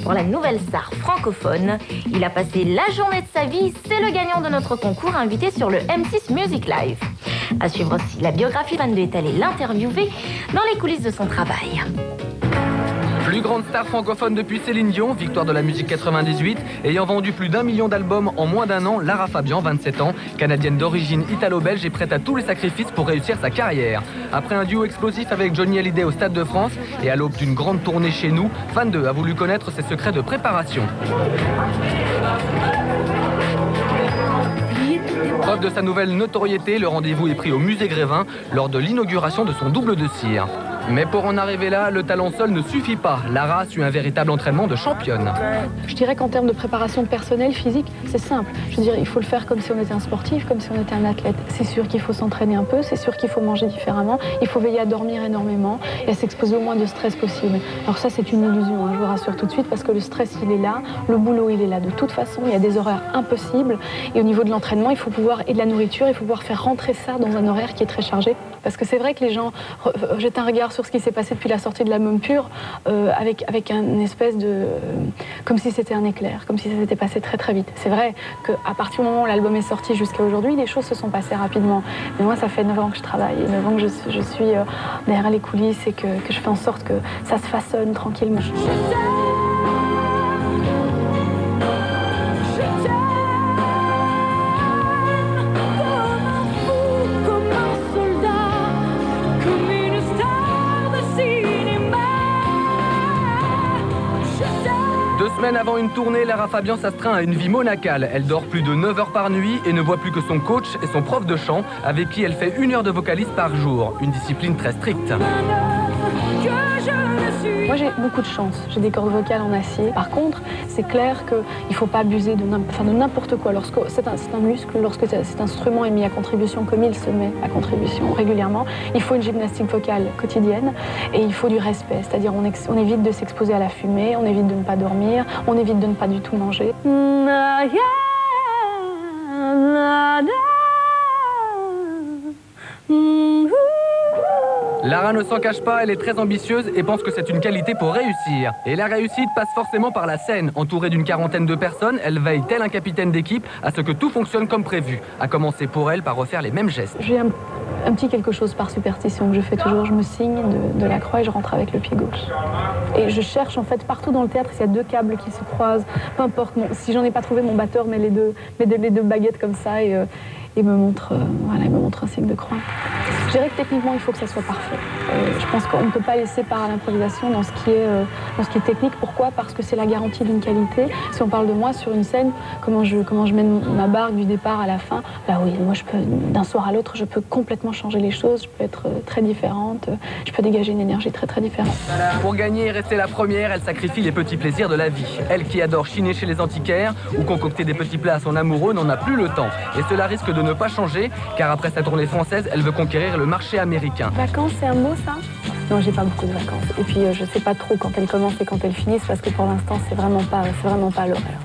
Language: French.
pour la nouvelle star francophone. Il a passé la journée de sa vie, c'est le gagnant de notre concours invité sur le M6 Music Live. À suivre aussi la biographie, Van est allé l'interviewer dans les coulisses de son travail. Plus grande star francophone depuis Céline Dion, victoire de la musique 98, ayant vendu plus d'1 million d'albums en moins d'un an, Lara Fabian, 27 ans, canadienne d'origine italo-belge, est prête à tous les sacrifices pour réussir sa carrière. Après un duo explosif avec Johnny Hallyday au Stade de France et à l'aube d'une grande tournée chez nous, Fan 2 a voulu connaître ses secrets de préparation. Preuve de sa nouvelle notoriété, le rendez-vous est pris au musée Grévin lors de l'inauguration de son double de cire. Mais pour en arriver là, le talent seul ne suffit pas. Lara a su un véritable entraînement de championne. Je dirais qu'en termes de préparation personnelle, physique, c'est simple. Je veux dire, il faut le faire comme si on était un sportif, comme si on était un athlète. C'est sûr qu'il faut s'entraîner un peu, c'est sûr qu'il faut manger différemment, il faut veiller à dormir énormément et à s'exposer au moins de stress possible. Alors ça, c'est une illusion, hein, je vous rassure tout de suite, parce que le stress, il est là, le boulot, il est là. De toute façon, il y a des horaires impossibles. Et au niveau de l'entraînement, il faut pouvoir, et de la nourriture, il faut pouvoir faire rentrer ça dans un horaire qui est très chargé. Parce que c'est vrai que les gens jettent un regard sur ce qui s'est passé depuis la sortie de l'album Pur, avec un espèce de... comme si c'était un éclair, comme si ça s'était passé très très vite. C'est vrai qu'à partir du moment où l'album est sorti jusqu'à aujourd'hui, les choses se sont passées rapidement. Mais moi, ça fait 9 ans que je travaille, et 9 ans que je suis derrière les coulisses et que je fais en sorte que ça se façonne tranquillement. Semaine avant une tournée, Lara Fabian s'astreint à une vie monacale. Elle dort plus de 9 heures par nuit et ne voit plus que son coach et son prof de chant, avec qui elle fait 1 heure de vocalise par jour. Une discipline très stricte. Moi, j'ai beaucoup de chance. J'ai des cordes vocales en acier. Par contre, c'est clair qu'il ne faut pas abuser de n'importe quoi. Lorsque c'est un muscle, lorsque cet instrument est mis à contribution comme il se met à contribution régulièrement, il faut une gymnastique vocale quotidienne et il faut du respect. C'est-à-dire on évite de s'exposer à la fumée, on évite de ne pas dormir, on évite de ne pas du tout manger. Lara ne s'en cache pas, elle est très ambitieuse et pense que c'est une qualité pour réussir. Et la réussite passe forcément par la scène. Entourée d'une quarantaine de personnes, elle veille, tel un capitaine d'équipe, à ce que tout fonctionne comme prévu. À commencer pour elle par refaire les mêmes gestes. J'ai un petit quelque chose par superstition que je fais toujours. Je me signe de la croix et je rentre avec le pied gauche. Et je cherche en fait partout dans le théâtre, s'il y a 2 câbles qui se croisent, peu importe. Si j'en ai pas trouvé, mon batteur met les deux baguettes comme ça et il me montre un signe de croix. Je dirais que techniquement, il faut que ça soit parfait. Je pense qu'on ne peut pas laisser part à l'improvisation dans ce qui est technique. Pourquoi? Parce que c'est la garantie d'une qualité. Si on parle de moi sur une scène, comment je mène ma barque du départ à la fin, bah oui, moi, d'un soir à l'autre, je peux complètement changer les choses. Je peux être très différente. Je peux dégager une énergie très, très différente. Pour gagner et rester la première, elle sacrifie les petits plaisirs de la vie. Elle qui adore chiner chez les antiquaires ou concocter des petits plats à son amoureux n'en a plus le temps. Et cela risque de ne pas changer, car après sa tournée française, elle veut conquérir le marché américain. Vacances, c'est un mot, ça? Non, j'ai pas beaucoup de vacances. Et puis, je sais pas trop quand elles commencent et quand elles finissent, parce que pour l'instant, c'est vraiment pas l'horaire.